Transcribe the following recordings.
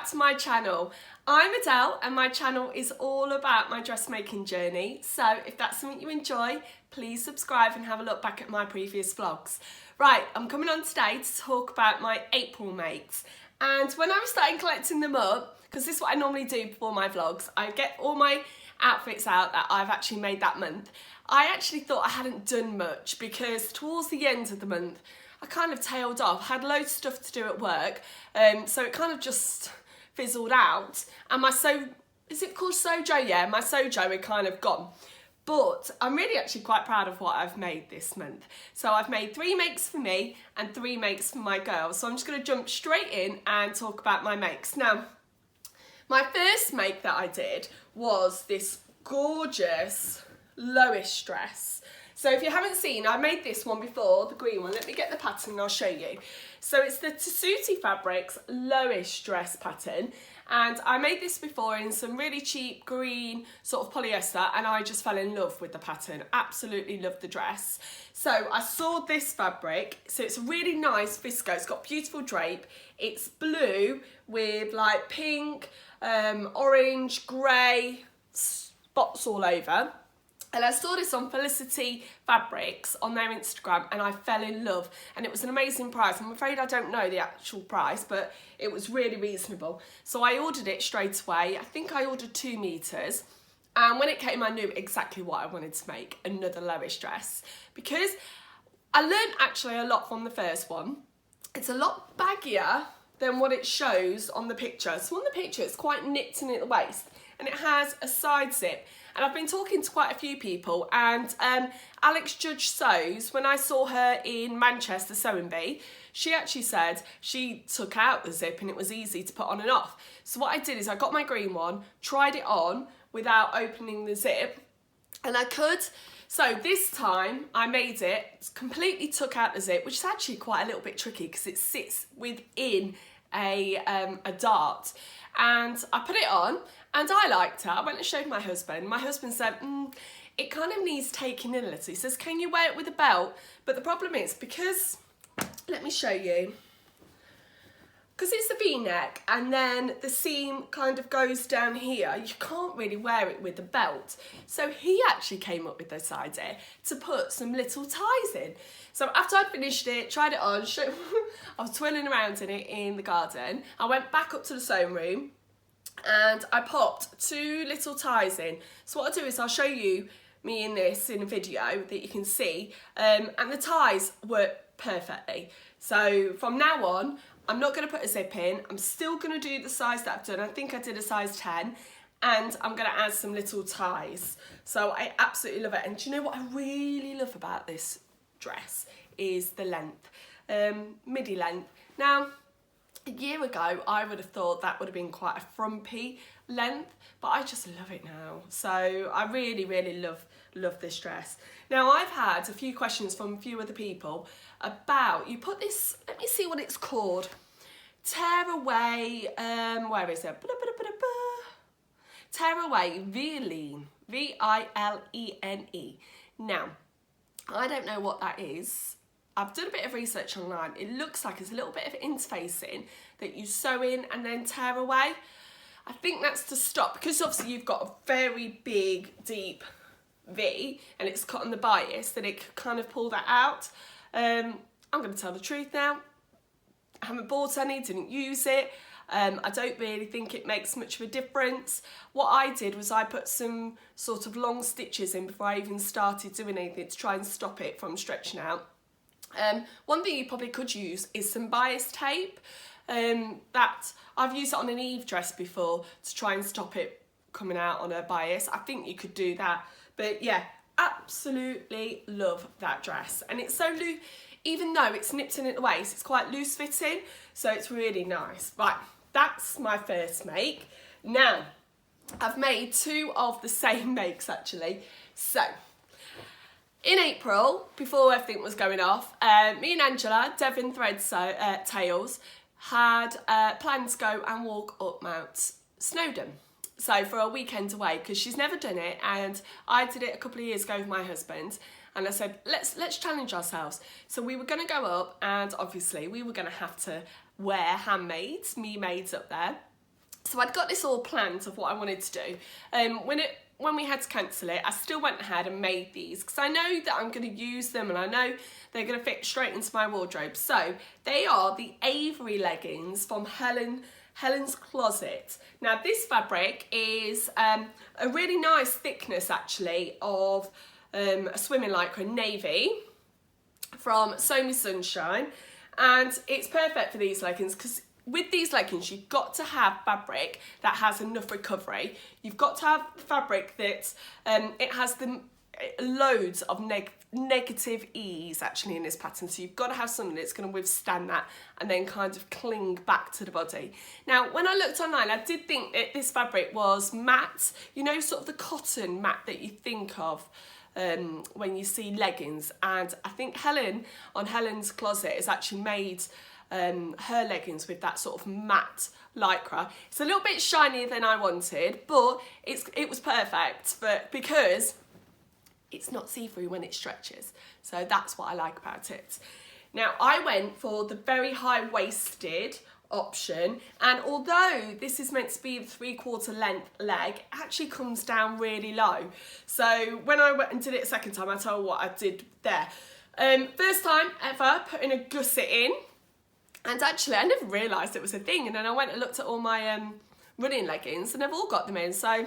back to my channel. I'm Adele and my channel is all about my dressmaking journey. So if that's something you enjoy, please subscribe and have a look back at my previous vlogs. Right, I'm coming on today to talk about my April makes. And when I was starting collecting them up, because this is what I normally do before my vlogs, I get all my outfits out that I've actually made that month. I actually thought I hadn't done much because towards the end of the month, I kind of tailed off, had loads of stuff to do at work, so it kind of just fizzled out. And my is it called Sojo? Yeah, my Sojo had kind of gone. But I'm really actually quite proud of what I've made this month. So I've made 3 makes for me and 3 makes for my girls. So I'm just going to jump straight in and talk about my makes. Now, my first make that I did was this gorgeous Lois dress. So if you haven't seen, I made this one before, the green one. Let me get the pattern and I'll show you. So it's the Tessuti Fabrics Lois dress pattern. And I made this before in some really cheap green sort of polyester and I just fell in love with the pattern. Absolutely loved the dress. So I saw this fabric. So it's a really nice viscose. It's got beautiful drape. It's blue with like pink, orange, grey spots all over. And I saw this on Felicity Fabrics on their Instagram and I fell in love and it was an amazing price. I'm afraid I don't know the actual price, but it was really reasonable. So I ordered it straight away. I think I ordered 2 meters. And when it came, I knew exactly what I wanted to make, another Lois dress. Because I learned actually a lot from the first one. It's a lot baggier than what it shows on the picture. So on the picture, it's quite nipped in at the waist and it has a side zip. And I've been talking to quite a few people and Alex Judge Sews, when I saw her in Manchester Sewing Bee, she actually said she took out the zip and it was easy to put on and off. So what I did is I got my green one, tried it on without opening the zip and I could. So this time I made it, completely took out the zip, which is actually quite a little bit tricky because it sits within a dart. And I put it on and I liked it. I went and showed my husband. My husband said, it kind of needs taking in a little. He says, can you wear it with a belt? But the problem is because, let me show you, because it's a V-neck and then the seam kind of goes down here, you can't really wear it with a belt. So he actually came up with this idea to put some little ties in. So after I'd finished it, tried it on, I was twirling around in it in the garden. I went back up to the sewing room and I popped 2 little ties in. So what I'll do is I'll show you me in this in a video that you can see. And the ties work perfectly. So from now on, I'm not going to put a zip in. I'm still going to do the size that I've done. I think I did a size 10 and I'm going to add some little ties. So I absolutely love it. And do you know what I really love about this dress is the length, midi length. Now, a year ago, I would have thought that would have been quite a frumpy length, but I just love it now. So I really, really love this dress. Now, I've had a few questions from a few other people about, you put this, let me see what it's called, Tear Away, where is it? Tear Away Vilene, V-I-L-E-N-E. Now, I don't know what that is. I've done a bit of research online. It looks like it's a little bit of interfacing that you sew in and then tear away. I think that's to stop, because obviously you've got a very big, deep V and it's cut on the bias, that it could kind of pull that out. I'm going to tell the truth now. I haven't bought any, didn't use it. I don't really think it makes much of a difference. What I did was I put some sort of long stitches in before I even started doing anything to try and stop it from stretching out. One thing you probably could use is some bias tape. That I've used it on an Eve dress before to try and stop it coming out on a bias. I think you could do that. But yeah, absolutely love that dress. And it's so loose, even though it's nipped in at the waist, it's quite loose fitting. So it's really nice. Right, that's my first make. Now, I've made 2 of the same makes actually. So, in April, before everything was going off, me and Angela, Devon Tails, had planned to go and walk up Mount Snowdon. So for a weekend away, because she's never done it and I did it a couple of years ago with my husband and I said, let's challenge ourselves. So we were going to go up and obviously we were going to have to wear handmaids, me maids up there. So I'd got this all planned of what I wanted to do. When we had to cancel it, I still went ahead and made these because I know that I'm going to use them and I know they're going to fit straight into my wardrobe. So they are the Avery leggings from Helens Closet. Now this fabric is a really nice thickness actually of a swimming lycra navy from Sew Me Sunshine, and it's perfect for these leggings because with these leggings you've got to have fabric that has enough recovery. You've got to have fabric that it has loads of negative ease actually in this pattern, so you've got to have something that's going to withstand that and then kind of cling back to the body. Now when I looked online, I did think that this fabric was matte, you know, sort of the cotton matte that you think of when you see leggings, and I think Helen on Helens Closet has actually made her leggings with that sort of matte lycra. It's a little bit shinier than I wanted, but it was perfect because it's not see-through when it stretches, so that's what I like about it. Now I went for the very high-waisted option, and although this is meant to be the 3/4 length leg, it actually comes down really low. So when I went and did it a second time, I tell you what I did there. First time ever putting a gusset in, and actually I never realised it was a thing, and then I went and looked at all my running leggings and they've all got them in, so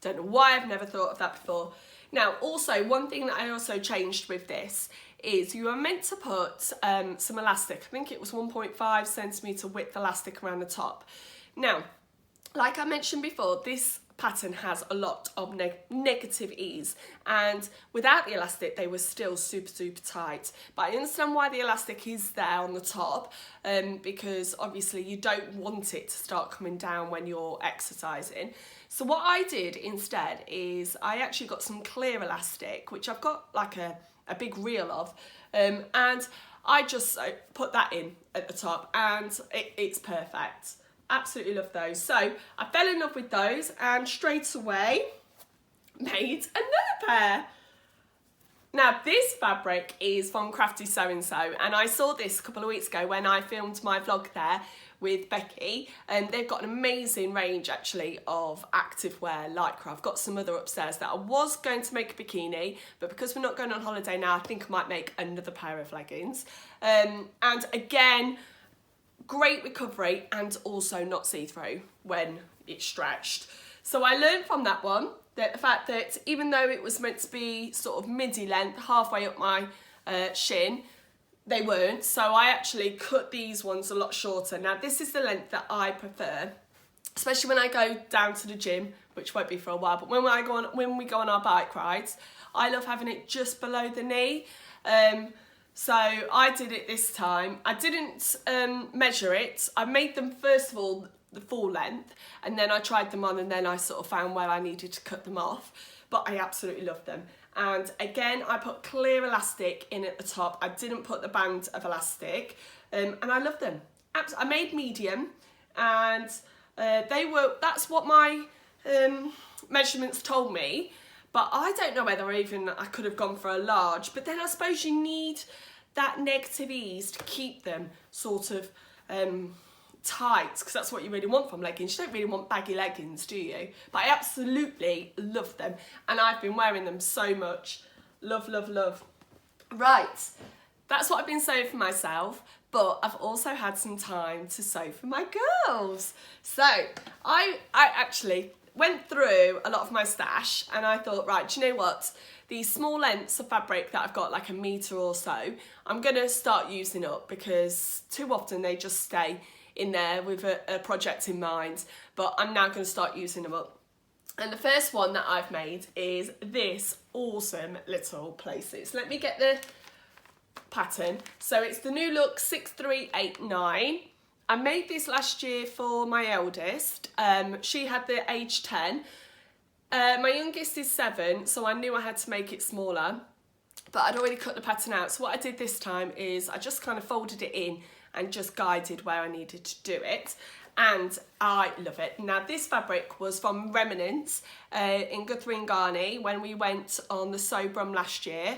don't know why I've never thought of that before. Now also, one thing that I also changed with this is you are meant to put some elastic. I think it was 1.5 centimetre width elastic around the top. Now, like I mentioned before, this pattern has a lot of negative ease, and without the elastic they were still super tight, but I understand why the elastic is there on the top, because obviously you don't want it to start coming down when you're exercising. So what I did instead is I actually got some clear elastic, which I've got like a big reel of, and I just put that in at the top, and it's perfect. Absolutely love those. So I fell in love with those and straight away made another pair. Now this fabric is from Crafty So-and-So, and I saw this a couple of weeks ago when I filmed my vlog there with Becky, and they've got an amazing range actually of activewear lycra. I've got some other upstairs that I was going to make a bikini, but because we're not going on holiday now, I think I might make another pair of leggings. And again, great recovery and also not see-through when it's stretched. So I learned from that one that the fact that even though it was meant to be sort of midi length, halfway up my shin, they weren't. So I actually cut these ones a lot shorter. Now this is the length that I prefer, especially when I go down to the gym, which won't be for a while, but when we go on our bike rides, I love having it just below the knee. So I did it this time. I didn't measure it. I made them first of all the full length, and then I tried them on, and then I sort of found where I needed to cut them off. But I absolutely love them. And again, I put clear elastic in at the top. I didn't put the band of elastic, and I love them. I made medium, and that's what my measurements told me. But I don't know whether even I could have gone for a large. But then I suppose you need that negative ease to keep them sort of tight, because that's what you really want from leggings. You don't really want baggy leggings, do you? But I absolutely love them, and I've been wearing them so much. Love, love, love. Right, that's what I've been sewing for myself, but I've also had some time to sew for my girls. So I actually went through a lot of my stash, and I thought, right, do you know what? These small lengths of fabric that I've got, like a metre or so, I'm going to start using up, because too often they just stay in there with a project in mind, but I'm now going to start using them up. And the first one that I've made is this awesome little places. Let me get the pattern. So it's the New Look 6389. I made this last year for my eldest. She had the age 10. My youngest is 7, so I knew I had to make it smaller, but I'd already cut the pattern out. So what I did this time is I just kind of folded it in and just guided where I needed to do it, and I love it. Now this fabric was from Remnants in Guthrie and Garney when we went on the Sew Brum last year,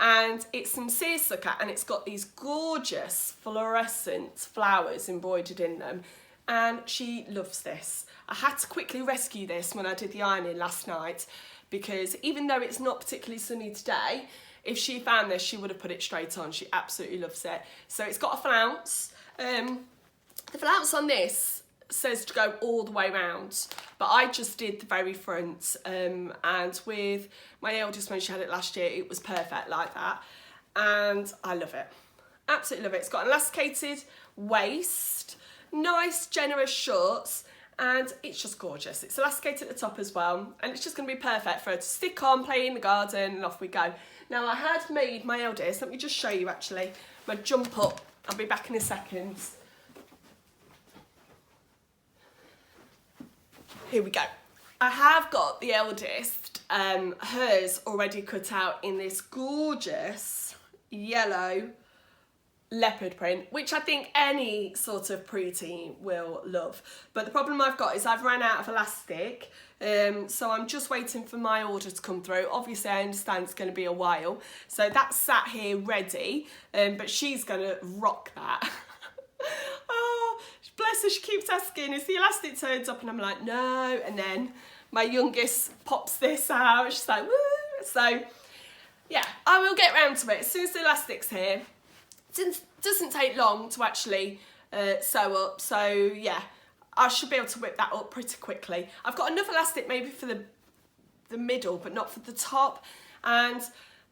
and it's some seersucker, and it's got these gorgeous fluorescent flowers embroidered in them. and she loves this. I had to quickly rescue this when I did the ironing last night, because even though it's not particularly sunny today, if she found this, she would have put it straight on. She absolutely loves it. So it's got a flounce. The flounce on this says to go all the way around, but I just did the very front, and with my eldest, when she had it last year, it was perfect like that, and I love it. Absolutely love it. It's got an elasticated waist, nice generous shorts, and it's just gorgeous. It's elasticated at the top as well, and it's just going to be perfect for her to stick on, play in the garden, and off we go. Now, I had made my eldest, let me just show you actually, my jump up. I'll be back in a second. Here we go. I have got the eldest, hers already cut out in this gorgeous yellow leopard print, which I think any sort of preteen will love. But the problem I've got is I've ran out of elastic, so I'm just waiting for my order to come through. Obviously, I understand it's going to be a while, so that's sat here ready, but she's going to rock that. Oh, bless her, she keeps asking, is the elastic turned up? And I'm like, no. And then my youngest pops this out. She's like, woo. So, yeah, I will get round to it as soon as the elastic's here. It doesn't take long to actually sew up. So, yeah, I should be able to whip that up pretty quickly. I've got enough elastic maybe for the middle, but not for the top. And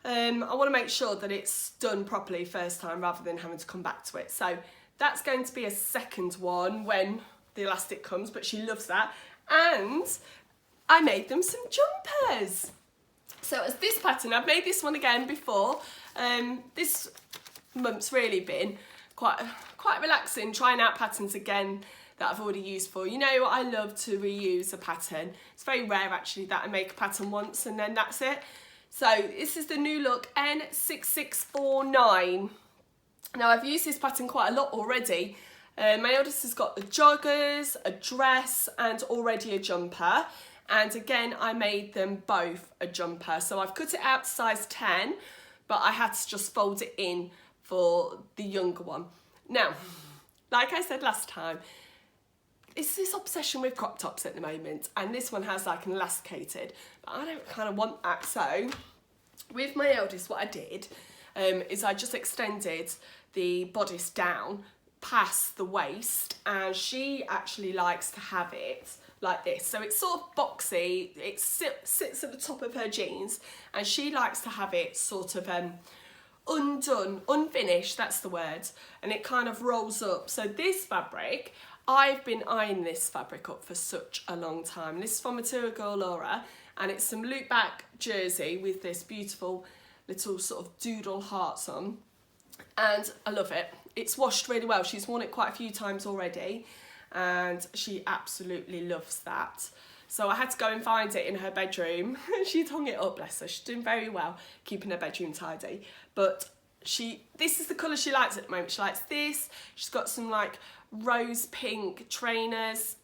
I want to make sure that it's done properly first time rather than having to come back to it. So that's going to be a second one when the elastic comes, but she loves that. And I made them some jumpers. So as this pattern, I've made this one again before. This month's really been quite relaxing, trying out patterns again that I've already used for. You know, I love to reuse a pattern. It's very rare actually that I make a pattern once and then that's it. So this is the new look N6649. Now, I've used this pattern quite a lot already. My eldest has got the joggers, a dress, and already a jumper. And again, I made them both a jumper. So I've cut it out to size 10, but I had to just fold it in for the younger one. Now, like I said last time, it's this obsession with crop tops at the moment. And this one has like an elasticated, but I don't kind of want that. So with my eldest, what I did is I just extended the bodice down past the waist, and she actually likes to have it like this. So it's sort of boxy, it sits at the top of her jeans, and she likes to have it sort of undone, unfinished, that's the word, and it kind of rolls up. So this fabric, I've been eyeing this fabric up for such a long time. This is from Material Girl Laura, and it's some loop back jersey with this beautiful little sort of doodle hearts on, and I love it. It's washed really well. She's worn it quite a few times already, and she absolutely loves that. So I had to go and find it in her bedroom. She'd hung it up, bless her. She's doing very well keeping her bedroom tidy. But this is the colour she likes at the moment. She likes this. She's got some like rose pink trainers,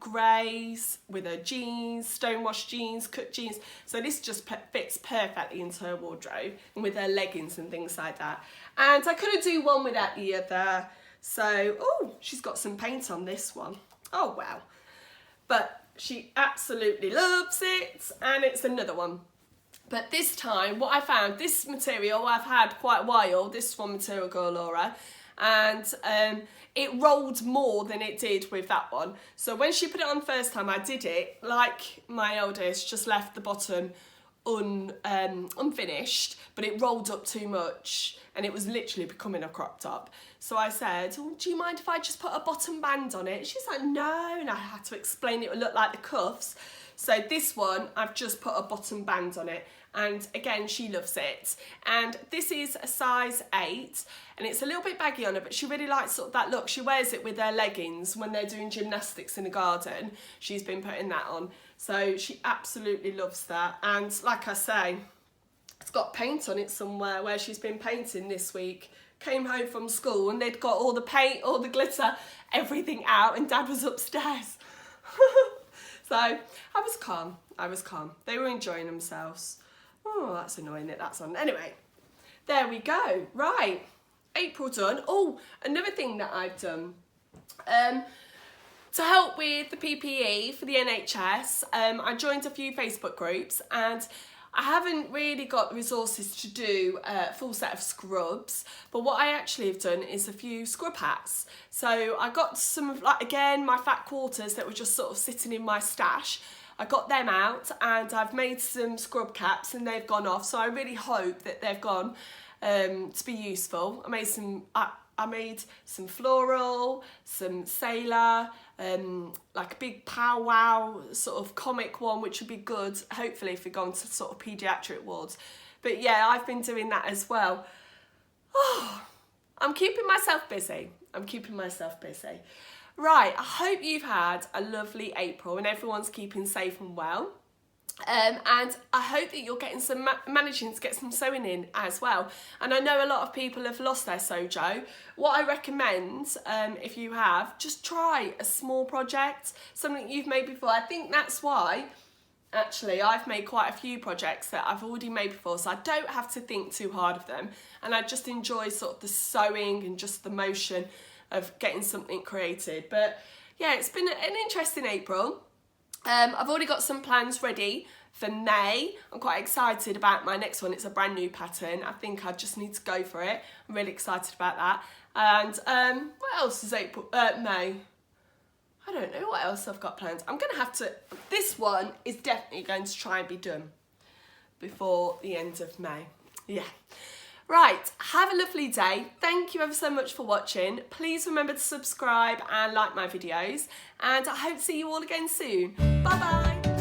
greys with her jeans, stonewashed jeans, cut jeans. So this just fits perfectly into her wardrobe, and with her leggings and things like that. And I couldn't do one without the other. So, oh, she's got some paint on this one. Oh, wow. But she absolutely loves it, and it's another one. But this time, what I found, this material I've had quite a while, this one Material Girl Laura, and it rolled more than it did with that one. So when she put it on first time, I did it like my eldest, just left the bottom unfinished, but it rolled up too much, and it was literally becoming a crop top. So I said, oh, do you mind if I just put a bottom band on it? She's like, no, and I had to explain it would look like the cuffs. So this one, I've just put a bottom band on it, and again, she loves it. And this is a size 8, and it's a little bit baggy on her, but she really likes sort of that look. She wears it with her leggings when they're doing gymnastics in the garden. She's been putting that on. So she absolutely loves that. And like I say, it's got paint on it somewhere where she's been painting this week. Came home from school and they'd got all the paint, all the glitter, everything out, and Dad was upstairs. So I was calm. They were enjoying themselves. Oh, that's annoying that that's on. Anyway, there we go. Right, April done. Oh, another thing that I've done. To help with the PPE for the NHS, I joined a few Facebook groups, and I haven't really got the resources to do a full set of scrubs, but what I actually have done is a few scrub hats. So I got some of, like, again, my fat quarters that were just sort of sitting in my stash. I got them out and I've made some scrub caps and they've gone off, so I really hope that they've gone to be useful. I made some floral, some sailor, like a big powwow sort of comic one, which would be good, hopefully, if we're going to sort of paediatric wards. But yeah, I've been doing that as well. Oh, I'm keeping myself busy. Right, I hope you've had a lovely April and everyone's keeping safe and well. And I hope that you're getting some managing to get some sewing in as well. And I know a lot of people have lost their sojo. What I recommend, if you have, just try a small project, something you've made before. I think that's why, actually, I've made quite a few projects that I've already made before, so I don't have to think too hard of them. And I just enjoy sort of the sewing and just the motion of getting something created. But yeah, it's been an interesting April. I've already got some plans ready for May. I'm quite excited about my next one. It's a brand new pattern. I think I just need to go for it. I'm really excited about that. And what else is May? I don't know what else I've got planned. I'm going to have to... This one is definitely going to try and be done before the end of May. Yeah. Right, have a lovely day. Thank you ever so much for watching. Please remember to subscribe and like my videos. And I hope to see you all again soon. Bye-bye.